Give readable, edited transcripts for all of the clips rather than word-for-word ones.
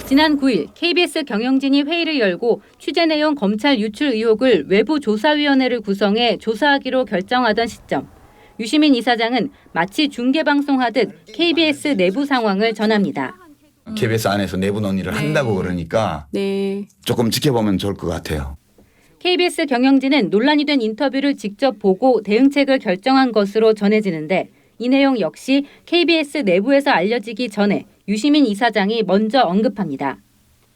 지난 9일 KBS 경영진이 회의를 열고 취재 내용 검찰 유출 의혹을 외부 조사위원회를 구성해 조사하기로 결정하던 시점, 유시민 이사장은 마치 중계방송하듯 KBS 내부 상황을 전합니다. KBS 안에서 내부 논의를 한다고 그러니까 조금 지켜보면 좋을 것 같아요. KBS 경영진은 논란이 된 인터뷰를 직접 보고 대응책을 결정한 것으로 전해지는데 이 내용 역시 KBS 내부에서 알려지기 전에 유시민 이사장이 먼저 언급합니다.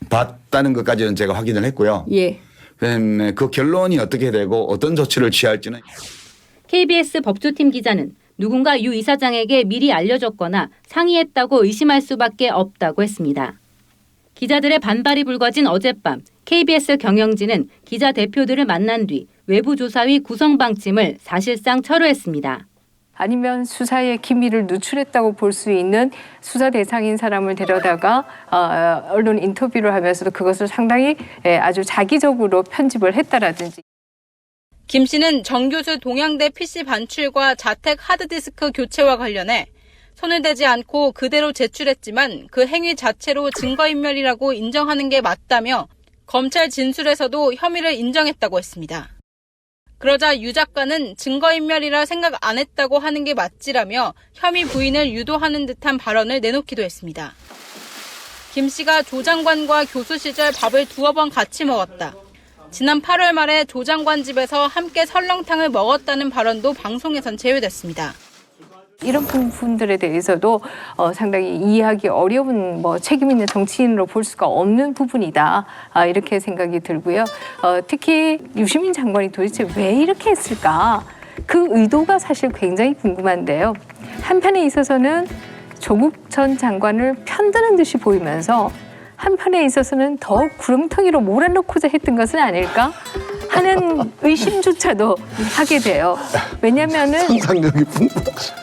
봤다는 것까지는 제가 확인을 했고요. 그다음에 그 결론이 어떻게 되고 어떤 조치를 취할지는. KBS 법조팀 기자는 누군가 유 이사장에게 미리 알려줬거나 상의했다고 의심할 수밖에 없다고 했습니다. 기자들의 반발이 불거진 어젯밤 KBS 경영진은 기자 대표들을 만난 뒤 외부 조사위 구성 방침을 사실상 철회했습니다. 아니면 수사의 기밀을 누출했다고 볼 수 있는 수사 대상인 사람을 데려다가 언론 인터뷰를 하면서도 그것을 상당히 아주 자기적으로 편집을 했다라든지. 김 씨는 정 교수 동양대 PC 반출과 자택 하드디스크 교체와 관련해 손을 대지 않고 그대로 제출했지만 그 행위 자체로 증거인멸이라고 인정하는 게 맞다며 검찰 진술에서도 혐의를 인정했다고 했습니다. 그러자 유 작가는 증거인멸이라 생각 안 했다고 하는 게 맞지라며 혐의 부인을 유도하는 듯한 발언을 내놓기도 했습니다. 김 씨가 조 장관과 교수 시절 밥을 두어 번 같이 먹었다. 지난 8월 말에 조 장관 집에서 함께 설렁탕을 먹었다는 발언도 방송에선 제외됐습니다. 이런 부분들에 대해서도 상당히 이해하기 어려운 책임 있는 정치인으로 볼 수가 없는 부분이다. 이렇게 생각이 들고요. 특히 유시민 장관이 도대체 왜 이렇게 했을까? 그 의도가 사실 굉장히 궁금한데요. 한편에 있어서는 조국 전 장관을 편드는 듯이 보이면서 한편에 있어서는 더욱 구렁텅이로 몰아넣고자 했던 것은 아닐까 하는 의심조차도 하게 돼요. 왜냐하면은 상상력이 풍부하죠.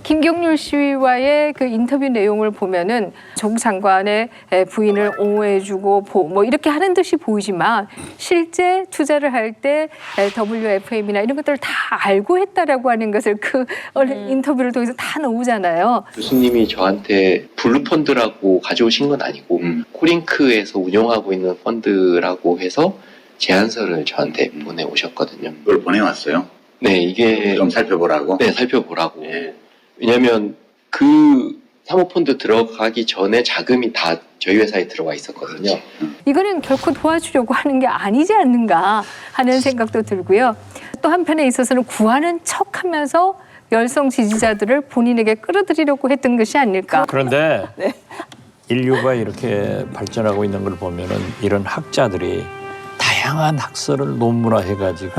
김경률 씨와의 그 인터뷰 내용을 보면은 조국 장관의 부인을 옹호해주고 뭐 이렇게 하는 듯이 보이지만 실제 투자를 할 때 WFM이나 이런 것들을 다 알고 했다라고 하는 것을 그 인터뷰를 통해서 다 나오잖아요. 교수님이 저한테 블루 펀드라고 가져오신 건 아니고 코링크에서 운영하고 있는 펀드라고 해서 제안서를 저한테 보내오셨거든요. 그걸 보내왔어요? 네, 이게 좀 살펴보라고? 네, 살펴보라고. 예. 왜냐하면 그 사모펀드 들어가기 전에 자금이 다 저희 회사에 들어와 있었거든요. 이거는 결코 도와주려고 하는 게 아니지 않는가 하는 생각도 들고요. 또 한편에 있어서는 구하는 척하면서 열성 지지자들을 본인에게 끌어들이려고 했던 것이 아닐까. 그런데 인류가 이렇게 발전하고 있는 걸 보면은 이런 학자들이 다양한 학설을 논문화해가지고